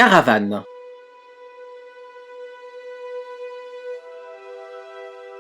Caravane.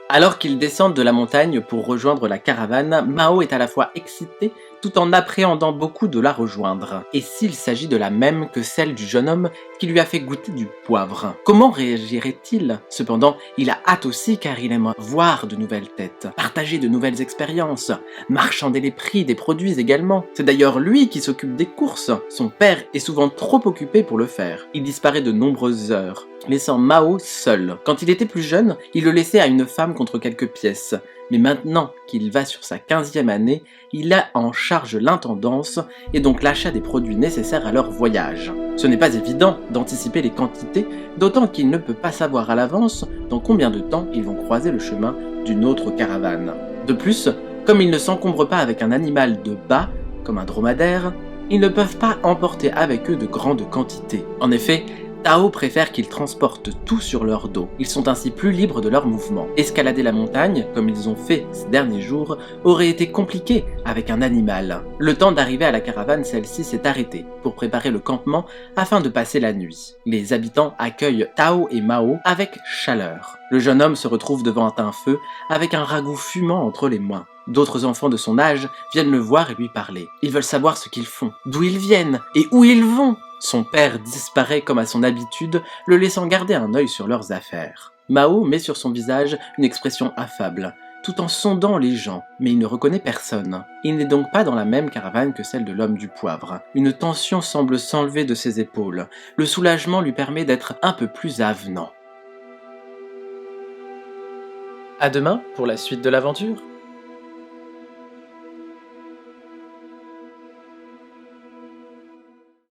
Alors qu'ils descendent de la montagne pour rejoindre la caravane, Mao est à la fois excité tout en appréhendant beaucoup de la rejoindre. Et s'il s'agit de la même que celle du jeune homme qui lui a fait goûter du poivre? Comment réagirait-il? Cependant, il a hâte aussi car il aime voir de nouvelles têtes, partager de nouvelles expériences, marchander les prix des produits également. C'est d'ailleurs lui qui s'occupe des courses. Son père est souvent trop occupé pour le faire. Il disparaît de nombreuses heures, laissant Mao seul. Quand il était plus jeune, il le laissait à une femme contre quelques pièces. Mais maintenant qu'il va sur sa 15e année, il a en charge l'intendance et donc l'achat des produits nécessaires à leur voyage. Ce n'est pas évident d'anticiper les quantités, d'autant qu'il ne peut pas savoir à l'avance dans combien de temps ils vont croiser le chemin d'une autre caravane. De plus, comme ils ne s'encombrent pas avec un animal de bas, comme un dromadaire, ils ne peuvent pas emporter avec eux de grandes quantités. En effet, Tao préfère qu'ils transportent tout sur leur dos. Ils sont ainsi plus libres de leurs mouvements. Escalader la montagne, comme ils ont fait ces derniers jours, aurait été compliqué avec un animal. Le temps d'arriver à la caravane, celle-ci s'est arrêtée pour préparer le campement afin de passer la nuit. Les habitants accueillent Tao et Mao avec chaleur. Le jeune homme se retrouve devant un feu avec un ragoût fumant entre les mains. D'autres enfants de son âge viennent le voir et lui parler. Ils veulent savoir ce qu'ils font, d'où ils viennent et où ils vont. Son père disparaît comme à son habitude, le laissant garder un œil sur leurs affaires. Mao met sur son visage une expression affable, tout en sondant les gens, mais il ne reconnaît personne. Il n'est donc pas dans la même caravane que celle de l'homme du poivre. Une tension semble s'enlever de ses épaules. Le soulagement lui permet d'être un peu plus avenant. À demain pour la suite de l'aventure.